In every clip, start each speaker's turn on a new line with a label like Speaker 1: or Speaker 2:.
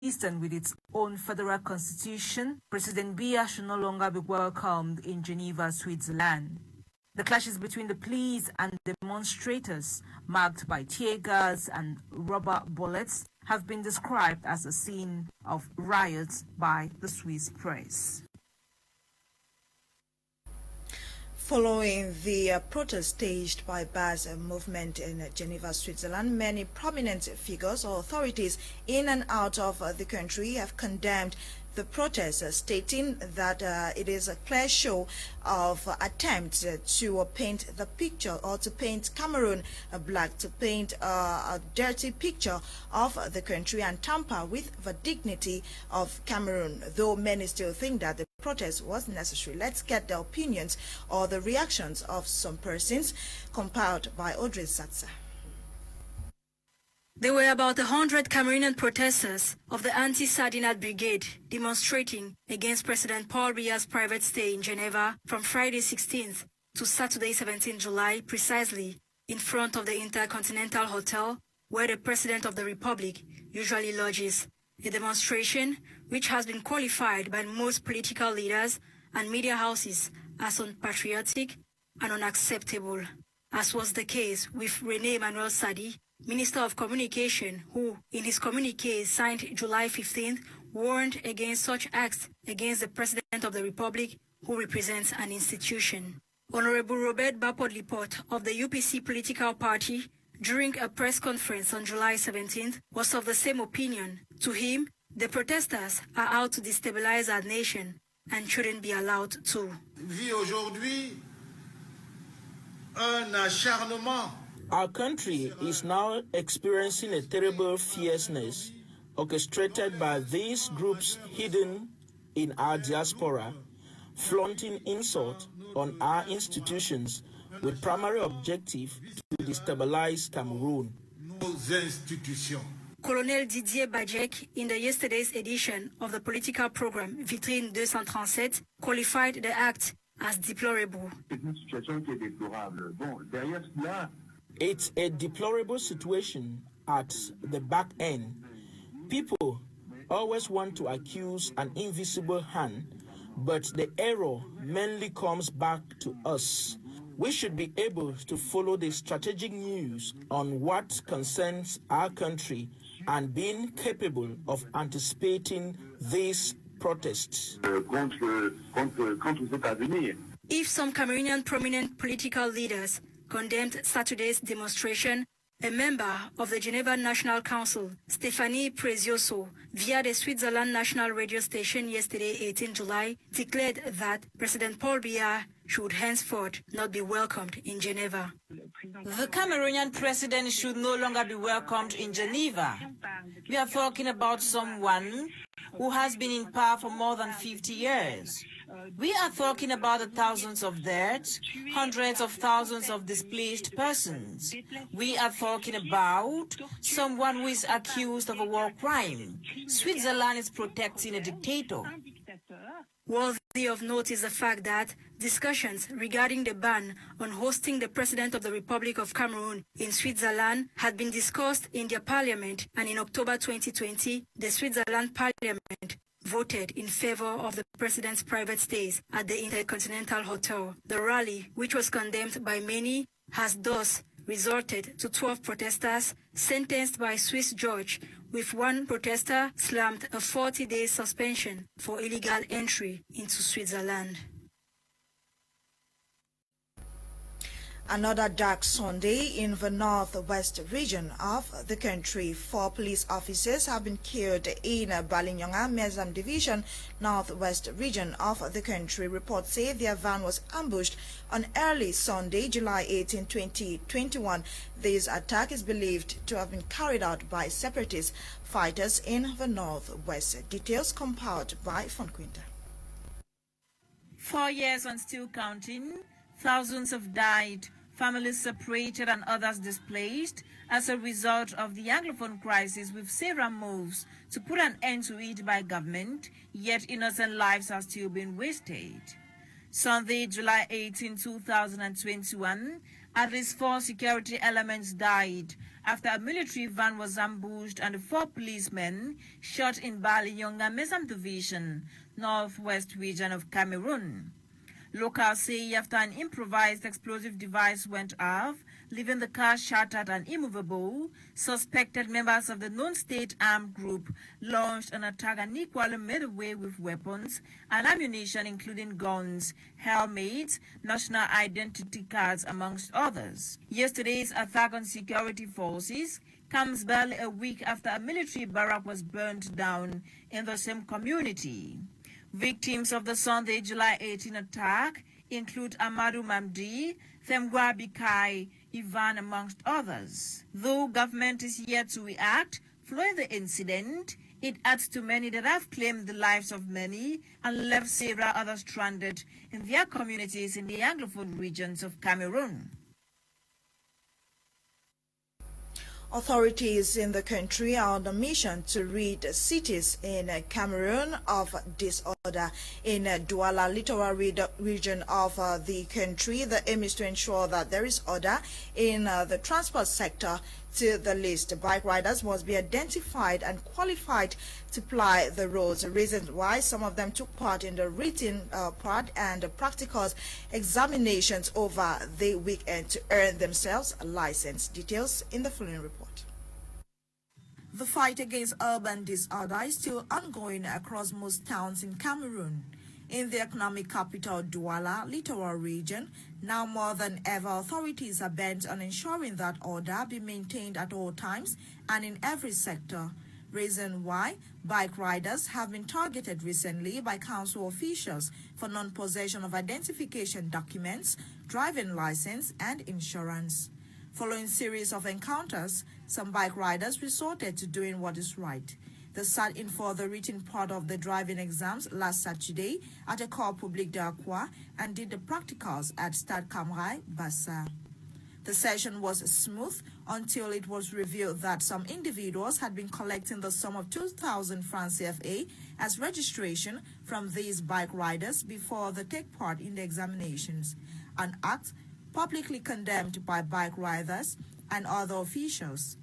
Speaker 1: consistent with its own federal constitution, President Biya should no longer be welcomed in Geneva, Switzerland. The clashes between the police and demonstrators, marked by tear gas and rubber bullets, have been described as a scene of riots by the Swiss press.
Speaker 2: Following the protest staged by Baz movement in Geneva, Switzerland, many prominent figures or authorities in and out of the country have condemned the protest, stating that it is a clear show of attempts to paint the picture, or to paint Cameroon black, to paint a dirty picture of the country and tamper with the dignity of Cameroon, though many still think that the protest was necessary. Let's get the opinions or the reactions of some persons, compiled by Audrey Zatza.
Speaker 3: There were about 100 Cameroonian protesters of the Anti-Sardinat Brigade demonstrating against President Paul Biya's private stay in Geneva from Friday 16th to Saturday 17 July, precisely in front of the Intercontinental Hotel, where the President of the Republic usually lodges. A demonstration which has been qualified by most political leaders and media houses as unpatriotic and unacceptable, as was the case with René Emmanuel Sadi, Minister of Communication, who, in his communique signed July 15th, warned against such acts against the President of the Republic, who represents an institution. Honorable Robert Bapod-Lipot of the UPC political party, during a press conference on July 17th, was of the same opinion. To him, the protesters are out to destabilize our nation and shouldn't be allowed to.
Speaker 4: Our country is now experiencing a terrible fierceness orchestrated by these groups hidden in our diaspora, flaunting insult on our institutions with primary objective to destabilize Cameroon.
Speaker 3: Colonel Didier Bajek, in the yesterday's edition of the political program Vitrine 237, qualified the act as deplorable.
Speaker 4: It's a deplorable situation at the back end. People always want to accuse an invisible hand, but the error mainly comes back to us. We should be able to follow the strategic news on what concerns our country and being capable of anticipating these protests.
Speaker 3: If some Cameroonian prominent political leaders condemned Saturday's demonstration, a member of the Geneva National Council, Stéphanie Prezioso, via the Switzerland National Radio Station yesterday, 18 July, declared that President Paul Biya should henceforth not be welcomed in Geneva.
Speaker 1: The Cameroonian president should no longer be welcomed in Geneva. We are talking about someone who has been in power for more than 50 years. We are talking about the thousands of deaths, hundreds of thousands of displaced persons. We are talking about someone who is accused of a war crime. Switzerland is protecting a dictator.
Speaker 3: Worthy of note is the fact that discussions regarding the ban on hosting the President of the Republic of Cameroon in Switzerland had been discussed in their parliament, and in October 2020, the Switzerland parliament voted in favor of the president's private stays at the Intercontinental Hotel. The rally, which was condemned by many, has thus resorted to 12 protesters sentenced by Swiss judge, with one protester slammed a 40-day suspension for illegal entry into Switzerland.
Speaker 2: Another dark Sunday in the northwest region of the country. 4 police officers have been killed in Balinyonga Mezam Division, northwest region of the country. Reports say their van was ambushed on early Sunday, July 18, 2021. This attack is believed to have been carried out by separatist fighters in the northwest. Details compiled by Fonquinta.
Speaker 1: 4 years and still counting, thousands have died, families separated and others displaced as a result of the Anglophone crisis, with several moves to put an end to it by government, yet innocent lives are still being wasted. Sunday, July 18, 2021, At least 4 security elements died after a military van was ambushed and 4 policemen shot in Balinyonga Mesam Division, northwest region of Cameroon. Locals say after an improvised explosive device went off, leaving the car shattered and immovable, suspected members of the non-state armed group launched an attack and equally made away with weapons and ammunition including guns, helmets, national identity cards, amongst others. Yesterday's attack on security forces comes barely a week after a military barrack was burned down in the same community. Victims of the Sunday, July 18 attack include Amadou Mamdi, Themgwa Bikai, Ewane, amongst others. Though government is yet to react following the incident, it adds to many that have claimed the lives of many and left several others stranded in their communities in the Anglophone regions of Cameroon.
Speaker 2: Authorities in the country are on a mission to rid cities in Cameroon of disorder. In Douala littoral region of the country, the aim is to ensure that there is order in the transport sector. To the list, bike riders must be identified and qualified to ply the roads, reasons why some of them took part in the written part and practical examinations over the weekend to earn themselves a license. Details in the following report. The fight against urban disorder is still ongoing across most towns in Cameroon. In the economic capital Douala littoral region, now more than ever, authorities are bent on ensuring that order be maintained at all times and in every sector. Reason why bike riders have been targeted recently by council officials for non-possession of identification documents, driving license, and insurance. Following a series of encounters, some bike riders resorted to doing what is right. They sat in for the written part of the driving exams last Saturday at École Publique d'Aqua and did the practicals at Stade Camray, Bassa. The session was smooth until it was revealed that some individuals had been collecting the sum of 2,000 francs CFA as registration from these bike riders before they take part in the examinations, an act publicly condemned by bike riders and other officials.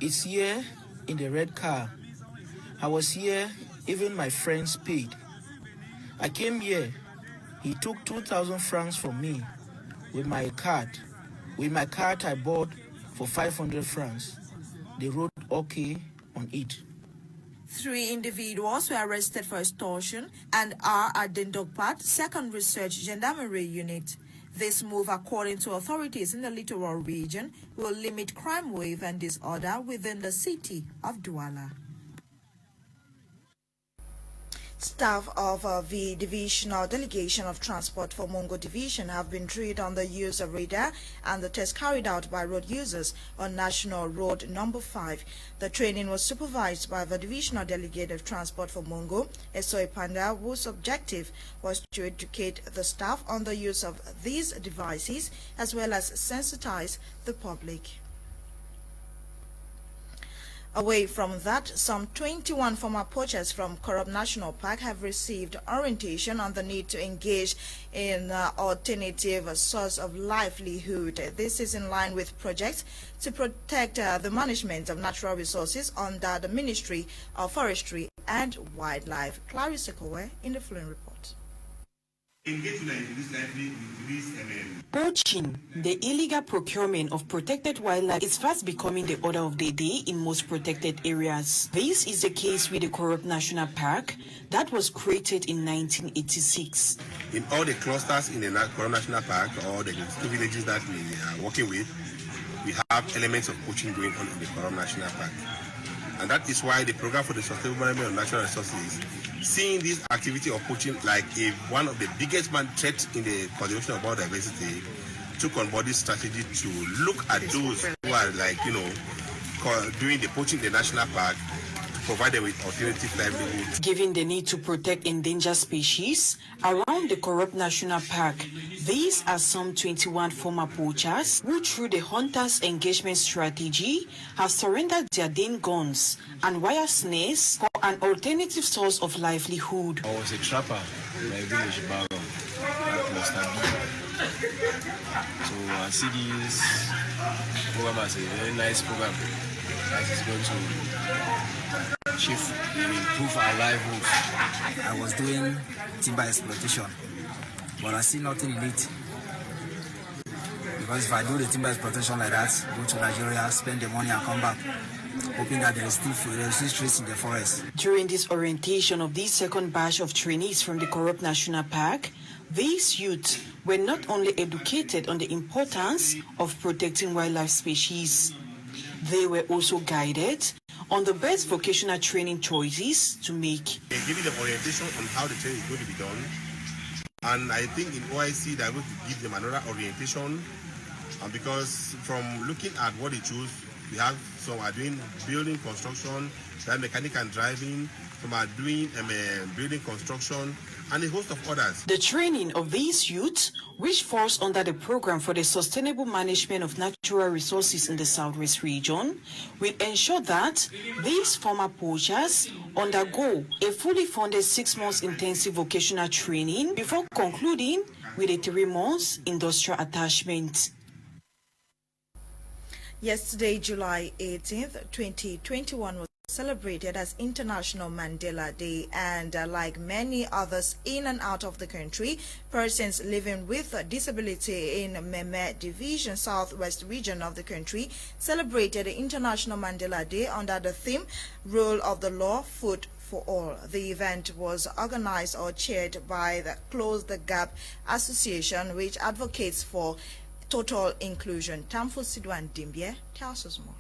Speaker 4: It's here in the red car. I was here, even my friends paid. I came here. He took 2,000 francs from me with my card. With my card I bought for 500 francs. They wrote okay on it.
Speaker 2: 3 individuals were arrested for extortion and are at the Ndokpat 2nd Research Gendarmerie Unit. This move, according to authorities in the littoral region, will limit crime wave and disorder within the city of Douala. Staff of the Divisional Delegation of Transport for Mongo Division have been drilled on the use of radar and the test carried out by road users on National Road Number 5. The training was supervised by the Divisional Delegate of Transport for Mongo, Esoi Panda, whose objective was to educate the staff on the use of these devices as well as sensitize the public. Away from that, some 21 former poachers from Korob National Park have received orientation on the need to engage in alternative source of livelihood. This is in line with projects to protect the management of natural resources under the Ministry of Forestry and Wildlife. Clarissa Kowe in the following report.
Speaker 5: Poaching, the illegal procurement of protected wildlife, is fast becoming the order of the day in most protected areas. This is the case with the Korob National Park that was created in 1986.
Speaker 6: In all the clusters in the Korob National Park, or the 2 villages that we are working with, we have elements of poaching going on in the Korob National Park. And that is why the program for the sustainable management of natural resources, seeing this activity of poaching like one of the biggest threats in the conservation of biodiversity, took on board this strategy to look at those who are doing the poaching in the national park, to provide them with alternative livelihoods.
Speaker 5: Given the need to protect endangered species around the Korob National Park, these are some 21 former poachers who, through the hunters' engagement strategy, have surrendered their Dane guns and wire snares for an alternative source of livelihood.
Speaker 7: I was a trapper in my village background. That was So I see this program as a very nice program that is going to improve our livelihoods.
Speaker 8: I was doing timber exploitation, but I see nothing in it. Because if I do the timber exploitation like that, go to Nigeria, spend the money and come back, hoping that there is still food, there is still trees in the forest.
Speaker 5: During this orientation of this second batch of trainees from the Corrupt National Park, these youths were not only educated on the importance of protecting wildlife species, they were also guided on the best vocational training choices to make.
Speaker 6: They're giving them orientation on how the training is going to be done. And I think in OIC, they're going to give them another orientation. Because from looking at what they choose, we have some are doing building construction, then mechanic and driving, some are doing building construction, and a host of others.
Speaker 5: The training of these youths, which falls under the Program for the Sustainable Management of Natural Resources in the Southwest region, will ensure that these former poachers undergo a fully funded 6 months intensive vocational training before concluding with a 3 months industrial attachment.
Speaker 2: Yesterday, July 18th, 2021 was celebrated as International Mandela Day, and like many others in and out of the country, persons living with a disability in Meme Division, Southwest region of the country, celebrated the International Mandela Day under the theme, Role of the Law, Food for All. The event was organized or chaired by the Close the Gap Association, which advocates for total inclusion. Tamfo Sidwan Dimbye tells us more.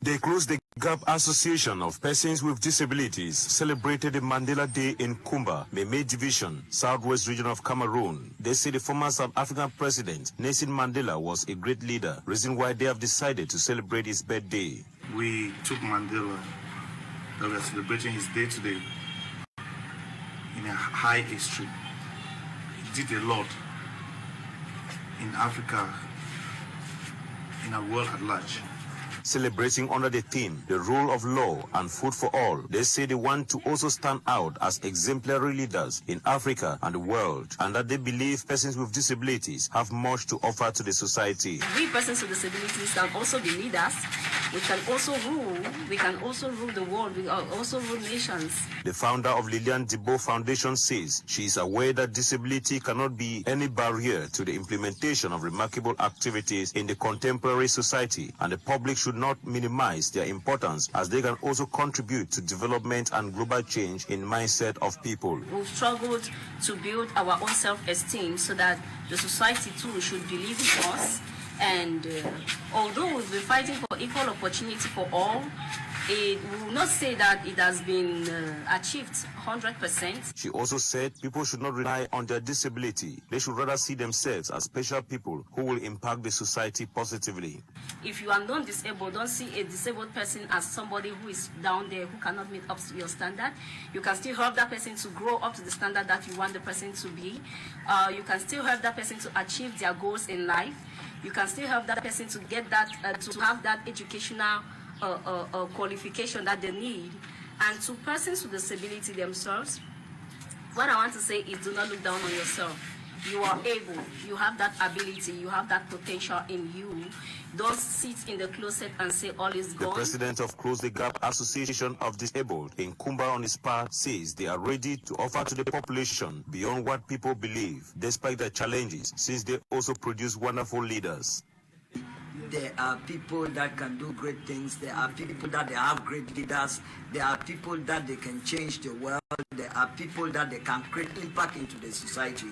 Speaker 9: The Close the Gap Association of Persons with Disabilities celebrated the Mandela Day in Kumba, Meme Division, Southwest region of Cameroon. They say the former South African president, Nelson Mandela, was a great leader, reason why they have decided to celebrate his birthday.
Speaker 10: We took Mandela, that we are celebrating his day today, in a high history. He did a lot in Africa, in our world at large.
Speaker 9: Celebrating under the theme, the rule of law and food for all, they say they want to also stand out as exemplary leaders in Africa and the world, and that they believe persons with disabilities have much to offer to the society.
Speaker 11: We persons with disabilities can also be leaders. We can also rule. We can also rule the world. We can also rule nations.
Speaker 9: The founder of Lilian Debo Foundation says she is aware that disability cannot be any barrier to the implementation of remarkable activities in the contemporary society, and the public should not minimize their importance, as they can also contribute to development and global change in mindset of people.
Speaker 11: We've struggled to build our own self-esteem so that the society too should believe in us. And although we've been fighting for equal opportunity for all, we will not say that it has been achieved 100%.
Speaker 9: She also said people should not rely on their disability. They should rather see themselves as special people who will impact the society positively.
Speaker 11: If you are non-disabled, don't see a disabled person as somebody who is down there, who cannot meet up to your standard. You can still help that person to grow up to the standard that you want the person to be. You can still help that person to achieve their goals in life. You can still help that person to get that, to have that educational qualification that they need. And to persons with disability themselves, what I want to say is do not look down on yourself. You are able, you have that ability, you have that potential in you. Don't sit in the closet and say all is gone.
Speaker 9: The president of Close the Gap Association of Disabled in Kumba on his part says they are ready to offer to the population beyond what people believe, despite the challenges, since they also produce wonderful leaders.
Speaker 12: There are people that can do great things. There are people that they have great leaders. There are people that they can change the world. There are people that they can create impact into the society.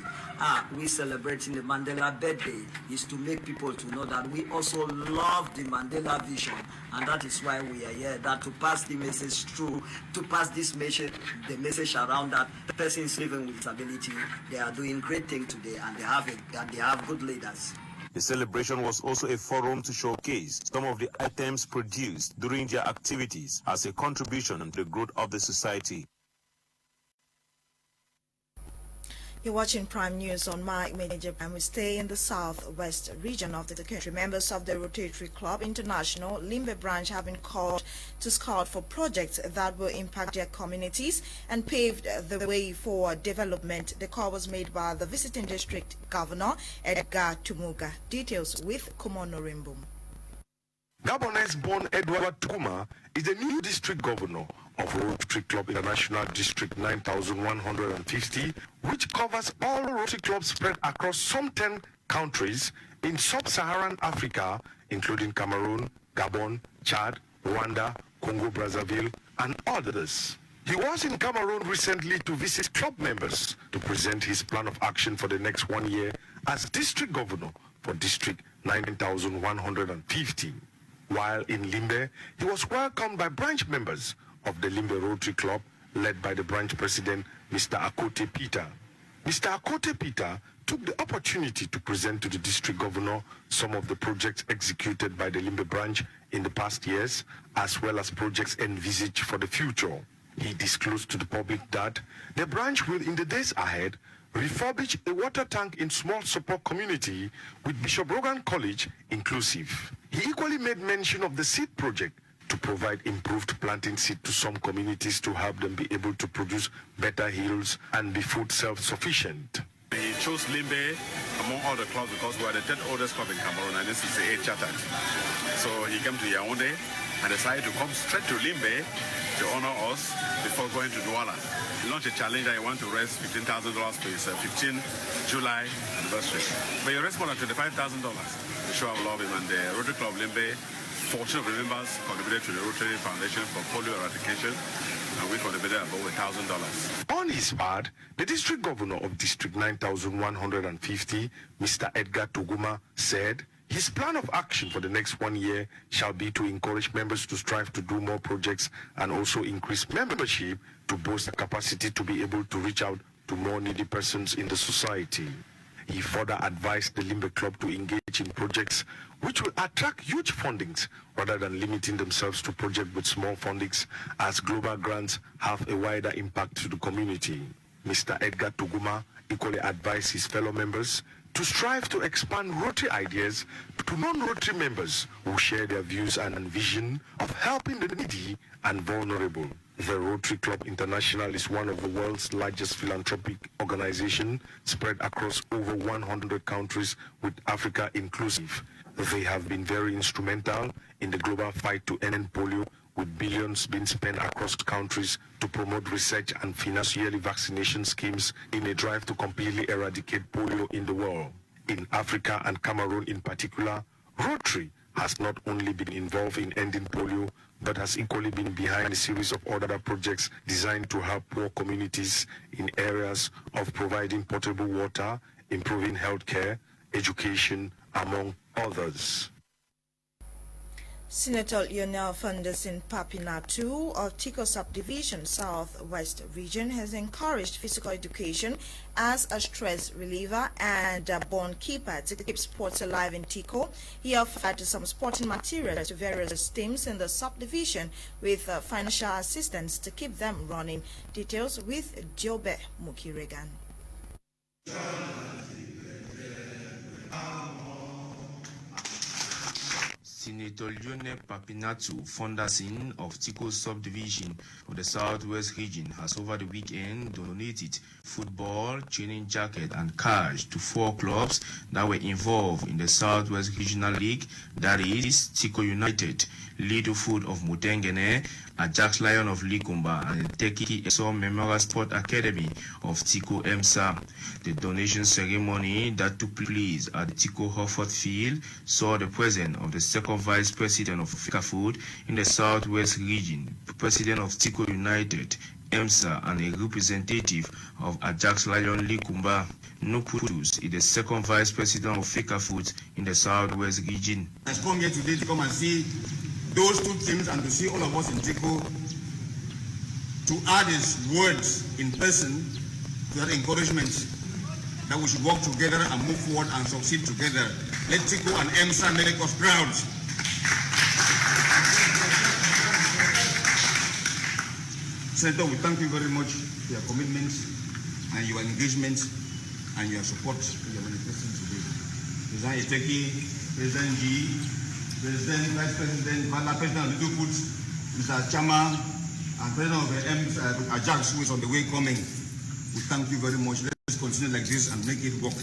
Speaker 12: We celebrating the Mandela birthday is to make people to know that we also love the Mandela vision, and that is why we are here, that to pass the message through, to pass this message, the message around that persons living with disability, they are doing great things today, and they have good leaders.
Speaker 9: The celebration was also a forum to showcase some of the items produced during their activities as a contribution to the growth of the society.
Speaker 2: You're watching Prime News on Mike Major, and we stay in the southwest region of the country. Members of the Rotary Club International Limbe branch have been called to scout for projects that will impact their communities and pave the way for development. The call was made by the visiting district governor, Edgar Tumuga. Details with Kumono Rimbum.
Speaker 13: Gabonese-born Edward Tuguma is the new district governor of Rotary Club International District 9150, which covers all Rotary clubs spread across some 10 countries in sub-Saharan Africa, including Cameroon, Gabon, Chad, Rwanda, Congo-Brazzaville, and others. He was in Cameroon recently to visit club members to present his plan of action for the next 1 year as district governor for District 9150. While in Limbe, he was welcomed by branch members of the Limbe Rotary Club, led by the branch president, Mr. Akote Peter. Mr. Akote Peter took the opportunity to present to the district governor some of the projects executed by the Limbe branch in the past years, as well as projects envisaged for the future. He disclosed to the public that the branch will, in the days ahead, refurbish a water tank in small support community with Bishop Rogan College inclusive. He equally made mention of the seed project to provide improved planting seed to some communities to help them be able to produce better yields and be food self-sufficient.
Speaker 14: He chose Limbe among all the clubs because we are the 10th oldest club in Cameroon and this is the 8th chartered. So he came to Yaoundé and decided to come straight to Limbe to honor us before going to Douala. He launched a challenge that he wanted to raise $15,000 for his 15th July anniversary. But he raised more than $25,000 to show our love him, and the Rotary Club Limbe, 14 of the members contributed to the Rotary Foundation for polio eradication, and we contributed about $1,000.
Speaker 13: On his part, the district governor of District 9150, Mr. Edgar Tuguma, said his plan of action for the next 1 year shall be to encourage members to strive to do more projects and also increase membership to boost the capacity to be able to reach out to more needy persons in the society. He further advised the Limbe Club to engage in projects which will attract huge fundings rather than limiting themselves to projects with small fundings, as global grants have a wider impact to the community. Mr. Edgar Tuguma equally advised his fellow members to strive to expand Rotary ideas to non-Rotary members who share their views and vision of helping the needy and vulnerable. The Rotary Club International is one of the world's largest philanthropic organizations spread across over 100 countries, with Africa inclusive. They have been very instrumental in the global fight to end polio, with billions being spent across countries to promote research and finance yearly vaccination schemes in a drive to completely eradicate polio in the world. In Africa and Cameroon in particular, Rotary has not only been involved in ending polio, but has equally been behind a series of other projects designed to help poor communities in areas of providing potable water, improving healthcare, education, among others.
Speaker 2: Senator Lionel Funderson Papinatu of Tico Subdivision Southwest Region has encouraged physical education as a stress reliever and a bond keeper to keep sports alive in Tico. He offered some sporting materials to various teams in the subdivision with financial assistance to keep them running. Details with Jobe Mukiregan.
Speaker 15: Senator Lionel Papinatu Funderson of Tico Subdivision of the Southwest Region has over the weekend donated football, training jacket and cash to 4 clubs that were involved in the Southwest Regional League, that is Tico United, Littlefoot of Mutengene, Ajax Lion of Likumba, and the Teki Esau Memorial Sport Academy of Tico EMSA. The donation ceremony that took place at the Tico Hofort Field saw the presence of the second Vice President of Fikafood in the Southwest Region, President of Tico United, EMSA, and a representative of Ajax Lion Likumba. Nukutus is the second Vice President of Fikafood in the Southwest Region.
Speaker 16: I come here today to come and see those 2 teams and to see all of us in Tico, to add his words in person to that encouragement that we should work together and move forward and succeed together. Let Tico and EMSA make us proud. Senator, we thank you very much for your commitment and your engagement and your support to your manifesting today. President Iteki, President G, President, Vice President, President of Littlefoot, Mr. Chama, and President of Ajax, who is on the way coming. We thank you very much. Let's continue like this and make it work,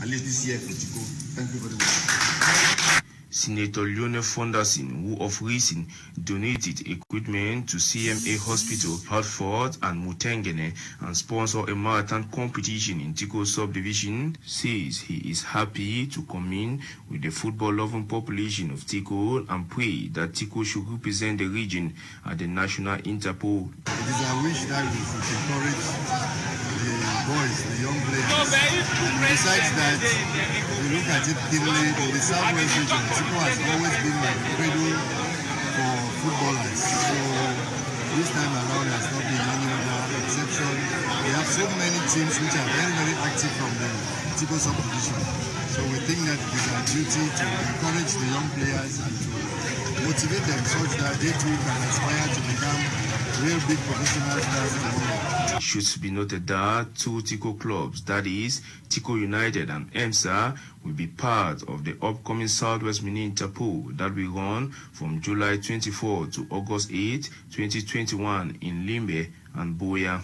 Speaker 16: at least this year for Chico. Thank you very much.
Speaker 15: Senator Ewane Fonderson, who of recent donated equipment to CMA Hospital, Hartford and Mutengene and sponsor a marathon competition in Tiko subdivision, says he is happy to come in with the football-loving population of Tiko and pray that Tiko should represent the region at the National Interpol.
Speaker 16: It is our wish that we should encourage the boys, the young players. Besides that, we look at it keenly in the Southwest region. Tiko has always been like a cradle for footballers. So this time around has not been any other exception. We have so many teams which are very, very active from the Tiko subdivision. So we think that it is our duty to encourage the young players and to motivate them such that they too can aspire to become real big professional stars in the world.
Speaker 15: It should be noted that two Tiko clubs, that is, Tiko United and EMSA, will be part of the upcoming Southwest Mini Interpol that will run from July 24 to August 8, 2021 in Limbe and Boya.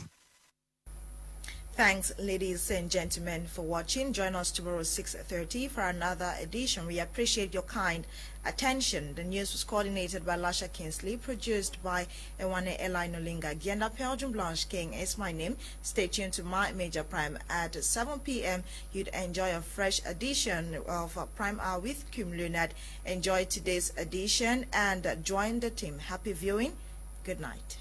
Speaker 2: Thanks, ladies and gentlemen, for watching. Join us tomorrow 6:30 for another edition. We appreciate your kind attention. The news was coordinated by Lasha Kinsley, produced by Ewane, Nolinga. Blanche Peldrine, Blanche King is my name. Stay tuned to my Major Prime at 7 p.m. You'd enjoy a fresh edition of Prime Hour with Kim Leonard. Enjoy today's edition and join the team. Happy viewing. Good night.